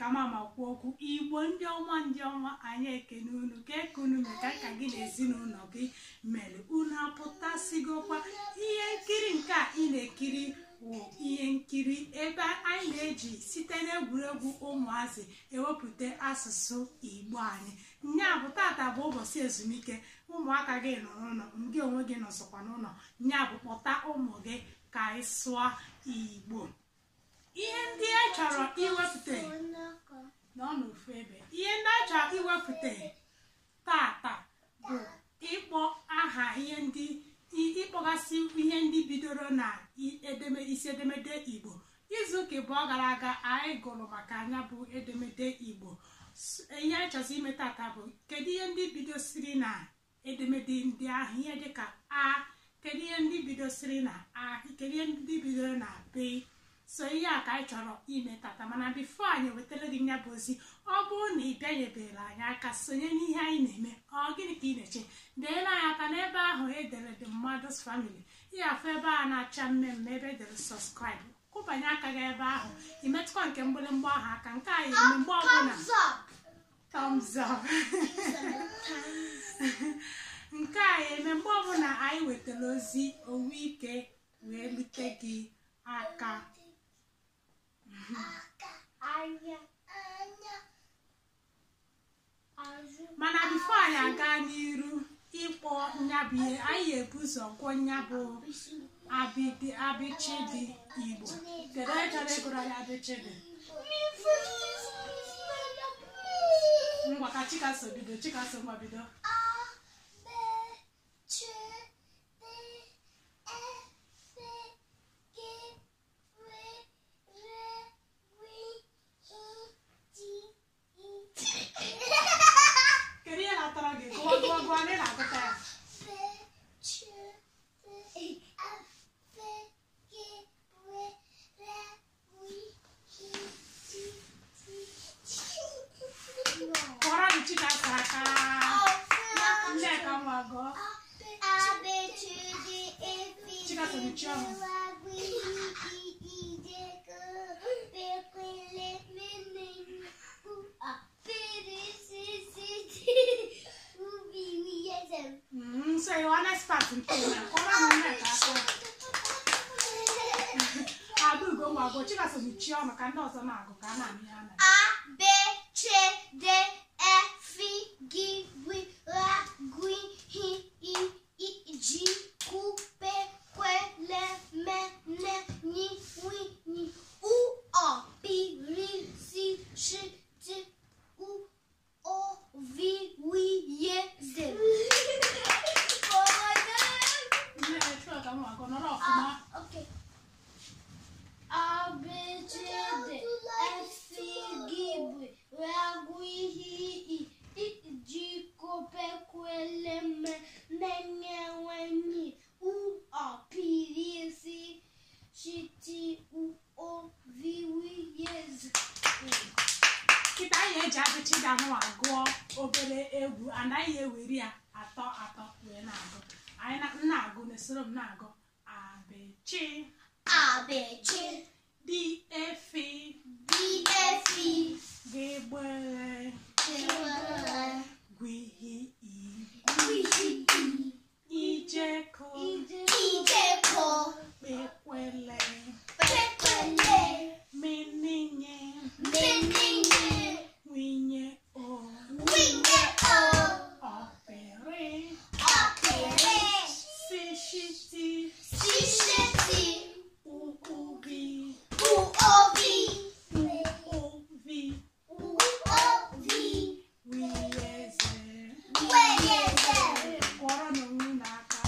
ka mama kwuo okwu Igbo ndị ọma anyị ekene unu ka ekunu meka ka gị na ezinụlọ gị mere unu apụtasigokwa ihe nkiri nke a ị na-ekiri wụ ihe nkiri ebe anyị na-eji site n'egwuregwu ụmụazị ewepụta asụsụ Igbo anyị. Nya bụ tata bụ ụbọchị ezumike, ụmụaka gị nọ n'ụlọ, ndị onwe gị nọsọkwa n'ụlọ. Nya bụ kpọta ụmụ gị ka anyị sụọ Igbo. Ihe ndị a chọrọ iwepụta n'ọnọfu ebe, ihe ndị a chọrọ iwepụta tata bụ ịkpọ aha ihe ndị ịkpọgasị ihe ndị bidoro na isi edemede Igbo. Izuụka abụọ gara aga anyị gụrụ maka anya bụ edemede Igbo. Ihe anyị chọrọ ime tata bụ kedu ihe ndị bidosiri na edemede ndị ahụ, ihe dịka a, kedu ihe ndị bidosiri na a, kedu ihe ndị bidoro na b. So ihe a ka anyị chọrọ ime tata, mana bifo anyị wetara gị nya bụ ozi. Ọ bụrụ na ị bịanyebere anyị aka sonye n'ihe anyị na-eme, ọ gịnị ka ị na-eche? Deere anyị aka n'ebe ahụ edere The Mmadụ's Family, ịghafụ ebe a na-acha mmemme ebe edere subscribe, kwụbanye aka gị ebe ahụ, imetụkwa nke mgbịrịmgba ahụ aka. Nke a eme mgbe ọbụla thumbs up nke a eme mgbe ọbụla anyị wetara ozi onwe ike wee lute gị aka. Mana bifo anyị aga n'iru ịkpọ nyabụ ihe, anyị ebu ụzọ gwọ nyabụ abịchịdị Igbo. Kedu onye chọrọ ịgụrụ anyị abịchịdị? Ngwa ka Chikaso bido. Chikaso ngwa bido. So you want to start in Kenya? Adu go mago. Chikaso ni chioma kanda ozo mago kana miana. A B C D E F G W R G H I J K P Q L M N N W N U A P R S Š T U O V W Z. Okay. A B C D F G W R G H I J K P Q L M N N W U A P R S Š T U O V W Z. Kita anyị eji abịchịdị anụ agụọ obere egwu, anaghị eweri ya atọ wee na-agụ. Anyị na-agụ n'esoro m na-agụ abịchị Abịchị dị efi ga-egbere gwihi ijeko kpekwele meninye nwinye o ọpịrị sishiti uovi wiyeze kọrọ n'onwe n'aka.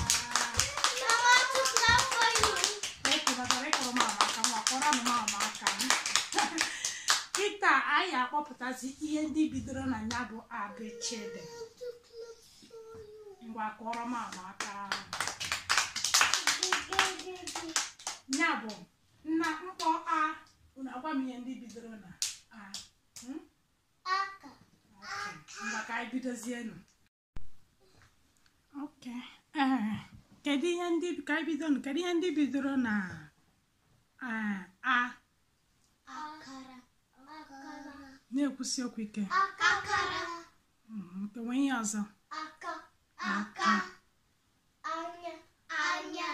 Kịta anyị akpọpụtazi ihe ndị bidoro na ya bụ abịchịdị. Ngwa kọrọ mama aka. Ya bụ na mkpọ a, unu agwa m ihe ndị bidoro na a. Ngwa ka anyị bidozienụ. Kedu ihe ndị ka anyị bidoro? Kedu ihe ndị bidoro na a? Na-ekwusi okwu ike. Akara. Kewe ihe ọzọ. Aka. Aka. Anya. Anya.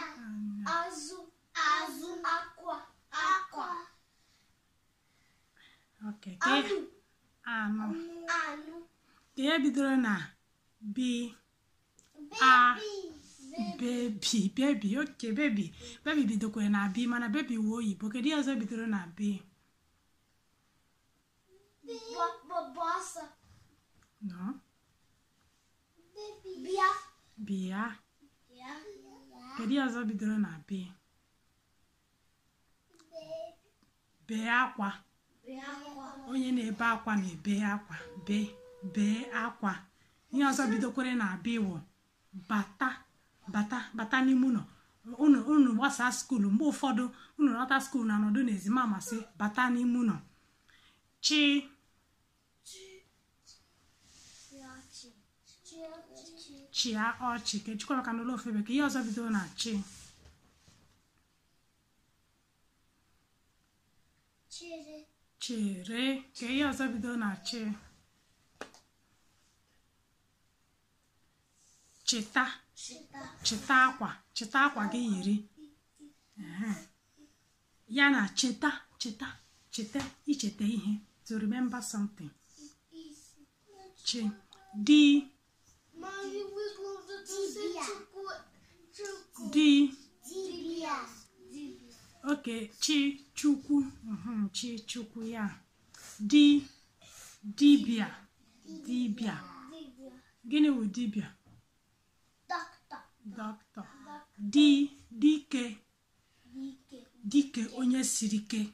Azụ. Azụ. Akwa. Akwa. Okay. Anụ. Anụ. Anụ. Ka ya bidoro na B. Baby. Baby. Okay, baby. Baby bidokwa na B, mana baby wo oyibo. Kedu ihe ọzọ bidoro na B? Bossa. No. Bia. Bịa. Kedu ihe ọzọ bidoro na B? Bee akwa. Onye na-ebe akwa na-ebe akwa. Bee akwa. Ihe ọzọ bidokwere na B wụ bata n'ime ụlọ. Unu gbasa skuulu, mgbe ụfọdụ unu nọta skuulu na anọdụ n'ezi ma amasị bata n'ime ụlọ. Chi. Chia ọchị. Ka ejikwa maka n'ụlọ ofe bekee. Ihe ọzọ bidoro na chi. Chere. Ka ihe ọzọ bidoro na chi. Cheta akwa. Cheta akwa gị yiri. Ya na cheta icheta ihe. To remember something. Chi. Di. Okay, Chukwu. Chukwu ya. Dibia. Gịnị wụ dibia? Doctor. Dike onye siri ike.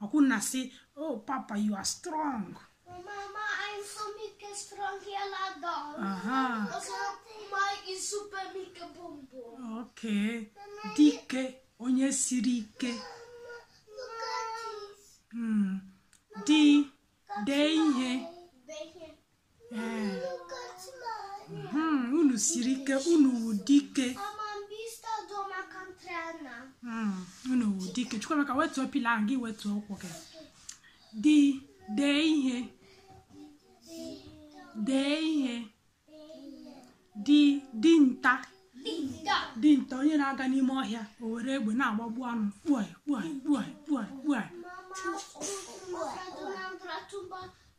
Ọkwụ na sị, oh papa, you are strong. Mama, I'm so mycket strong hela dagen. Aha. Och så mig är super mycket bombor. Okay. Dike onye siri ike. Dee ihe. Unu siri ike, unu wụ dike. Man visste då man kan träna. Unu wụ dike. Chukwemeka wetuo pila ahụ gị wetuo ụkwụ gị. Dee ihe. Dinta onye na-aga n'ime ọhịa o were egbe na-agbagbu anụ. Mama,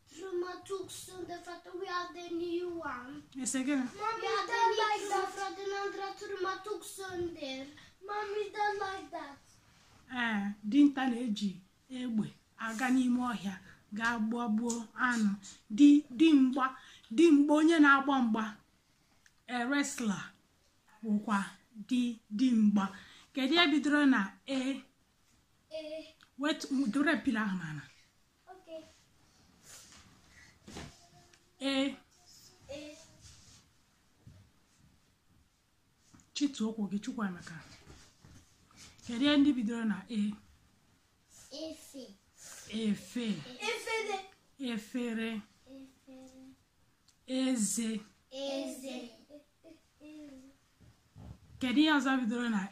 trumma tog sönder för att vi hade en ny one. Vi hade en ny för att den andra trumma tog sönder. Mommy don't like that. Dinta na-eji egbe aga n'ime ọhịa ga gbagbuo anụ. Dimgba onye na-agba mgba. Wrestler wụkwa dimgba. Kedu ya bidoro na dore pila ahụ n'ala. Chitu okwu gị Chukwuemeka. Kedu ihe ndị bidoro na efere. Eze. Kedu ihe ọzọ bidoro na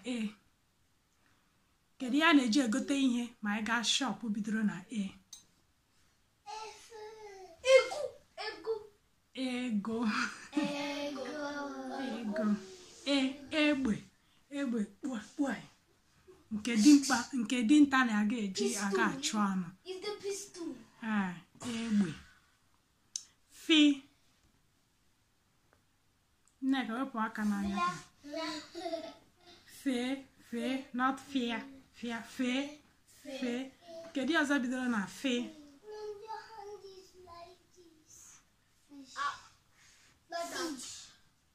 kedu ya na-eji egote ihe ma anyị gaa shop bidoro na ego. Egbe nke dinta na-aga eji aga achụ anụ. Egbe. Nneka wepụ aka n'anya gị. Fe, not fear. Fe. Kedu ihe ọzọ bidoro na fe?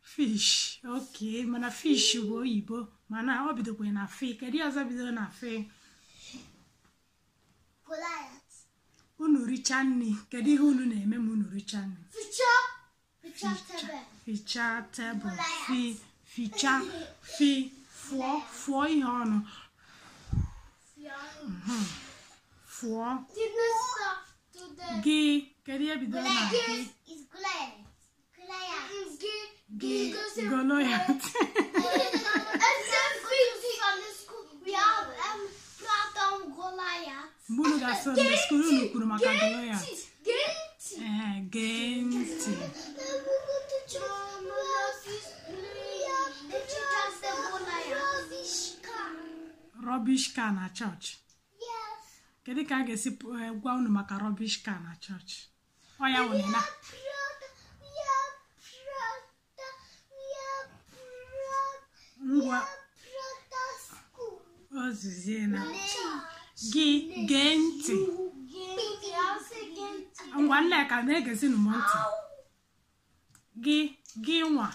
Fish. Okay, mana fish bụ oyibo, mana ọ bidokwa na fe. Kedu ihe ọzọ bidoro na fe? Unu richa nri. Kedu ihe unu na-eme ma unu richa nri? Fichaa tebụl. Fụọ ihe ọnụ. Fụọ. Gị. Kedu ihe bidoro na gị? Goliath. Mgbe unu ga-asọ ndị skuulu unu kwuru maka Goliath. Gee ntị. Rubbish car na church. Kedu ka a ga-esi gwa unu maka rubbish car na church? Ọ ya wụ na ngwa ozizie na gị gee ntị. Ngwa Nneka na-egezi m ntị. Gị nwa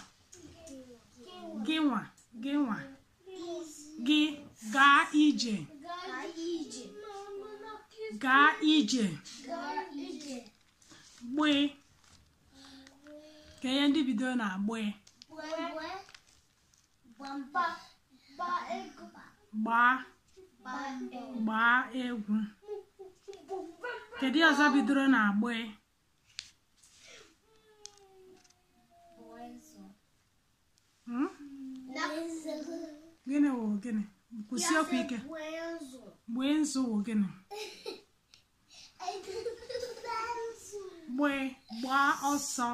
gị gaa ije. Gbee. Ka ihe ndị bido na gbee. Gbaa egwu. Kedu ọzọ bidoro na gbee? Gịnị wụ gịnị? Kwụsị okwu ike. Gbee nzu wụ gịnị? Gbee, gbaa ọsọ.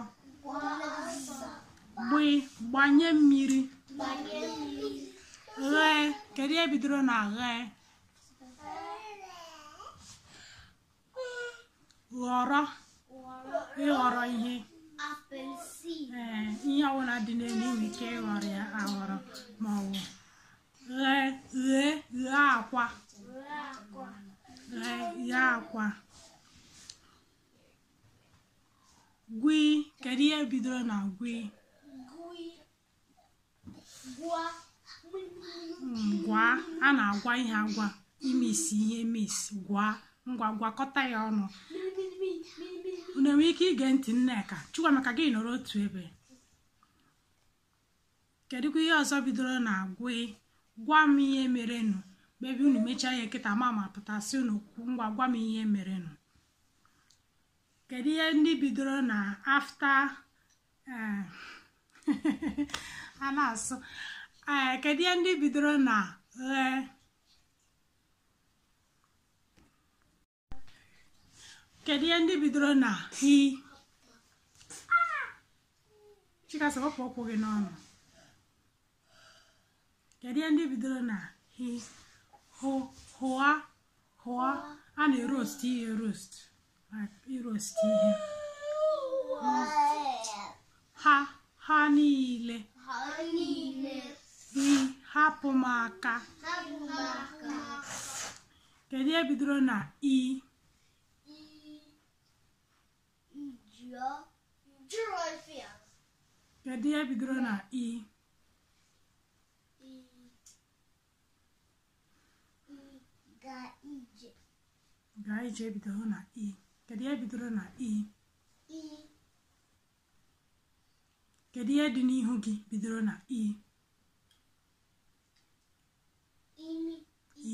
Gbee, gbanye mmiri. Ghee. Kedu ihe bidoro na ghee? Ghọrọ. Ịghọrọ ihe. Ihe ọbụla dị n'elu inwe ike ịghọrọ ya aghọrọ ma ọ bụ ghee akwa. Ghee akwa. Gwii. Kedu ihe bidoro na gwii? Gwa. A na-agwa ihe agwa. Imisi ihe miss. Gwa. Ngwa gwakọta ya ọnụ. Unu enwere ike ige ntị Nneka. Chukwuemeka gị nọrọ otu ebe. Kedụ ihe ọzọ bidoro na gwii? Gwa m ihe merenụ. Bebi unu mechaa ya kịta mama pụtasị unu ngwa gwa m ihe merenụ. Kedu ihe ndị bidoro na after a na-asụ? Kedu ihe ndị bidoro na ghee? Kedu ihe ndị bidoro na hi? Chika sọ wepụ okwu gị n'ọnụ. Kedu ihe ndị bidoro na hi? Hụa. A na-erost ihe roast. Irost ihe. Ha niile. Hapụ m aka. Kedu ihe bidoro na i? Kedu ihe bidoro na i? Gaa ije bidoro na i. Kedu ihe bidoro na i? Kedu ihe dị n'ihu gị bidoro na i?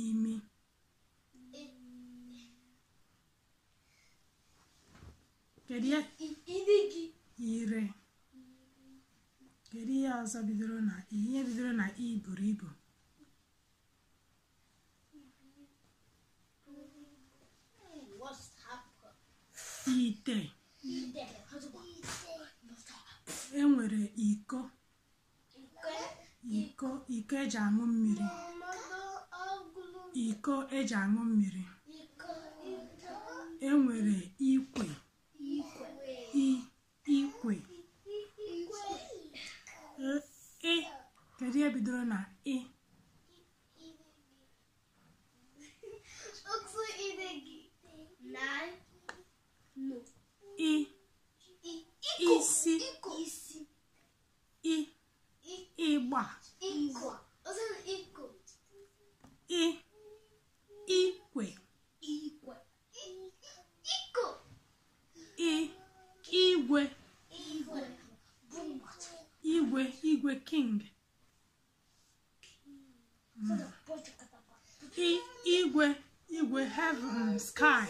Imi. Kedu ihe? Ire. Kedu ihe ọzọ bidoro na i? Ihe bidoro na i buru ibu. Ite. Enwere iko. Iko eji aṅụ mmiri. Iko eji aṅụ mmiri. Enwere ikwe. Ikwe. Kedu ihe bidoro na i? Isi. Ịgba. Ikwe. Igwe king. Igwe heaven. Sky.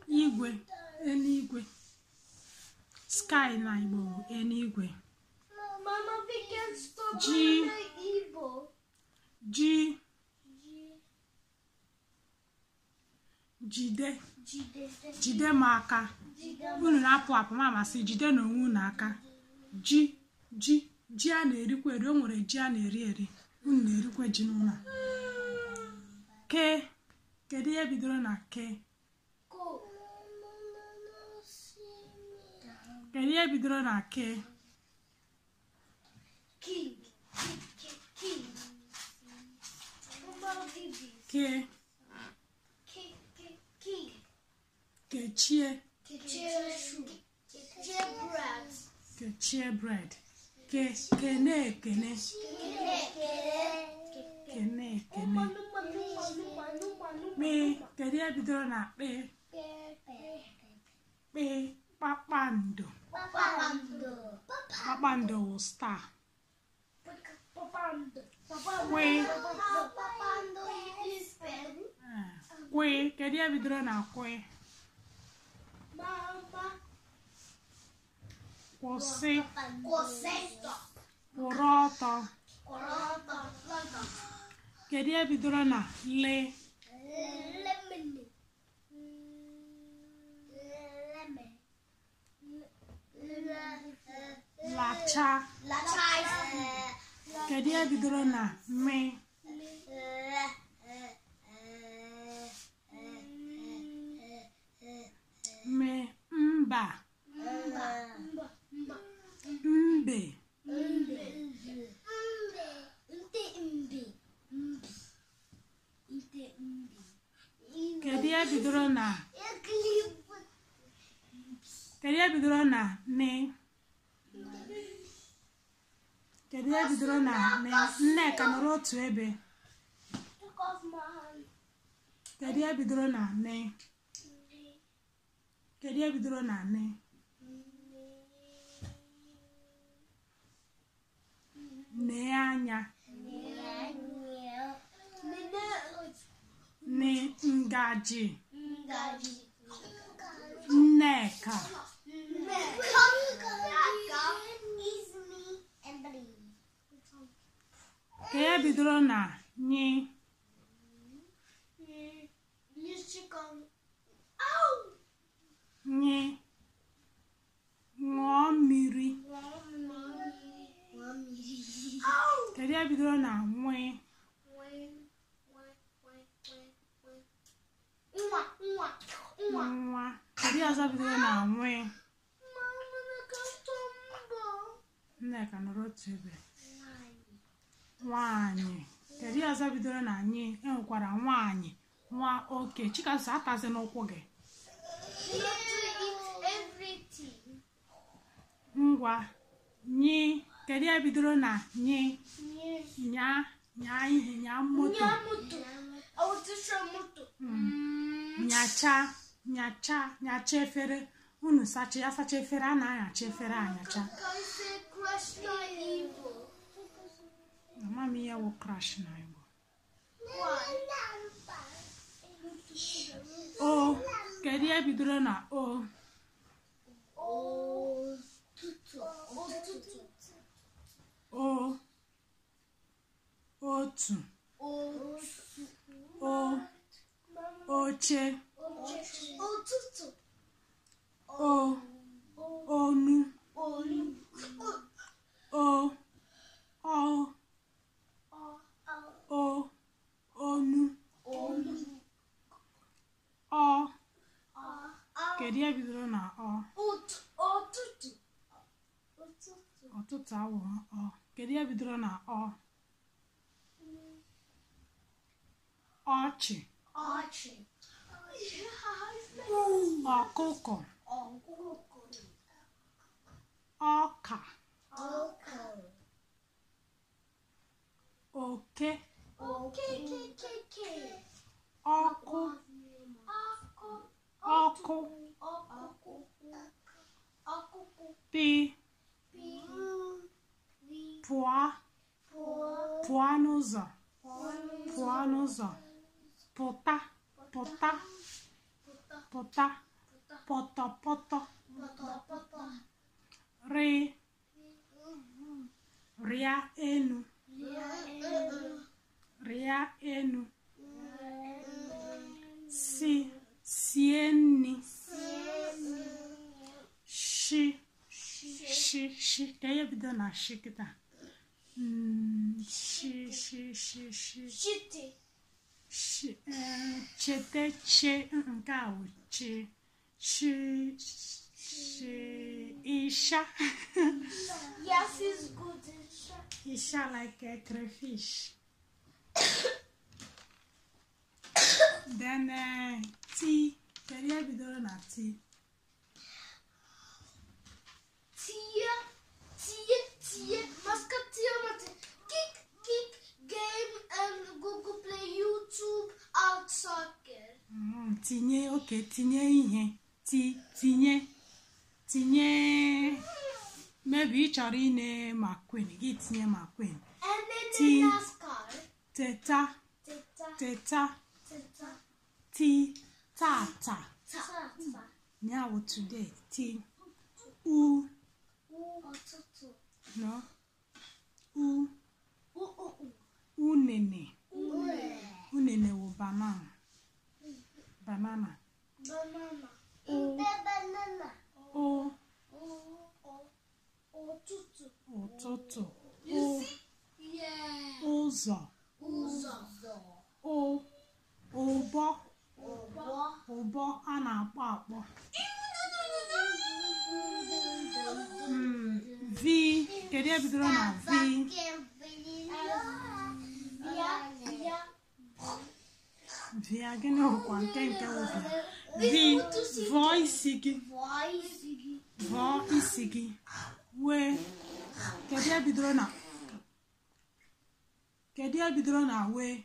Igwe eluigwe. Sky na Igbo eluigwe. Ji. jide m aka unu na-apụ apụ ma amasị jide n'onwe unu aka ji a na-erikwa eri o nwere ji a na-eri eri unu na-erikwa ji n'ụlọ kedu ihe bidoro na ke kedu ihe bidoro na ke kechie bread kene kedu ihe bidoro na kpe kpakpando wụ star kwe kedu ihe bidoro na kwe kwụsị kwụrụ ọtọ kedu ihe bidoro na le lacha kedu ihe bidoro na me mba mbe kedu ihe bidoro na ne kedu ihe bidoro na ne Nneka nọrọ otu ebe kedu ihe bidoro na ne kedu ihe bidoro na ne nee anya ne ngaji Nneka ka ya bidoro na nyi ṅụọ mmiri kedu ya bidoro na nwe nwa kedu ya ọzọ bidoro na nwe Nneka nọrọ otu ebe nwanyị kedu ya ọzọ bidoro na anyị enwekwara nwanyị nwa oke chikaso atazi n'ụkwụ gị ngwa nyi kedu ya bidoro na nyi nya ihe nya moto nyacha efere unu sacha efere a na-anyacha efere anyacha amam ihe wụ crash na Igbo o kedu ihe bidoro na o otu oche onu onu kedu ihe bidoro na ọtụtụ awụ kedu ihe bidoro na ọchị ọkụkọ ọka oke ọkụ pụọ n'ụzọ pụta pọtọpọtọ rịa enu sie nni shi ka ihe bido na shi kịta chete che nke a wụ chi isha. Yes, it's good. Isha like a crayfish. Then tea. Can you be doing a tea? Tia. Musketeer. Kick, game, and Google Play, YouTube, out soccer. Tinye, okay, tinye ihe. Tinye. Maybe ị chọrọ ine McQueen, gị tinye McQueen. Teta. Tata. Now today. No. Unene wo banana. Ụtụtụ. Ụzọ. Ụbọ a na-akpọ akpọ. V. Kedu ihe bidoro na V? Via gịnị ọkwa nke obi? V. Vọọ isi gị. Wee. Kedu ihe bidoro na wee?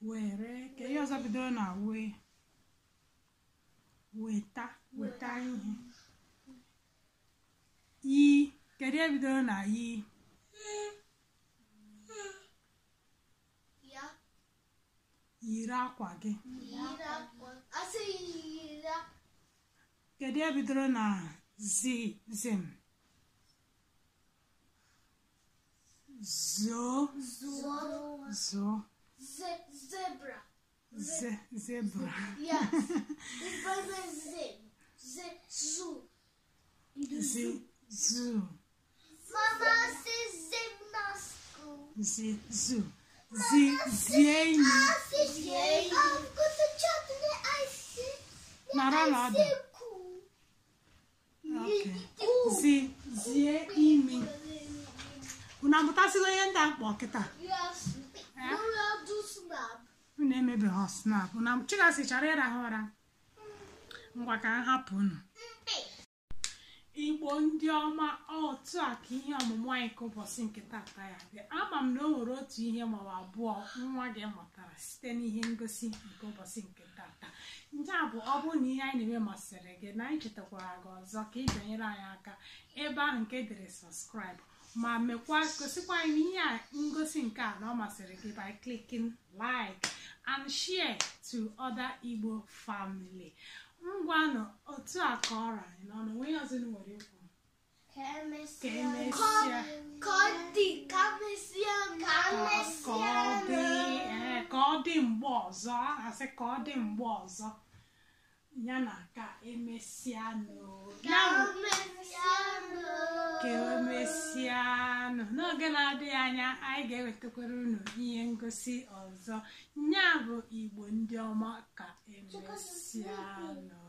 Were. Kedu ihe ọzọ bidoro na wee? Weta ihe. Yi. Kedu ihe bidoro na yi? Yiri akwa gị. Kedu ihe bidoro na zim? Zoo. Zebra. Yes. Zoo. Mama says gymnastic. Zoo. I've got the chocolate ice. Okay. Zie imi. Una mụtasịgo ihe ndị akpọ kịta? Yes. Do snap. Unu emebeghị snap. Una Chigasị chọrọ ịrahụ ụra. Ngwa ka m hapụ unu. Igbo ndị ọma, otu a ka ihe ọmụmụ anyị ka ụbọchị nke tata ya dị. Ama m na o nwere otu ihe maọbụ abụọ nwa gị mụtara site n'ihe ngosi nke ụbọchị nke tata. Nke a bụ ọ bụrụ na ihe anyị na-eme masịrị gị na anyị chetakwara gị ọzọ ka ị bịanyere anyị aka ebe ahụ nke edere subscribe ma gosikwa anyị ihe a ngosi nke a na ọ masịrị gị by clicking like and share to other Igbo family. Ngwanụ otu a ka ọra anyị n'ọnụ onye ọzọ nwere ikwu ka ọ dị mgbe ọzọ asị ka ọ dị mgbe ọzọ ya na ka emesianụ n'oge na-adịghị anya anyị ga-ewetakwara unu ihe ngosi ọzọ. Ya bụ Igbo ndị ọma, ka emesianụ.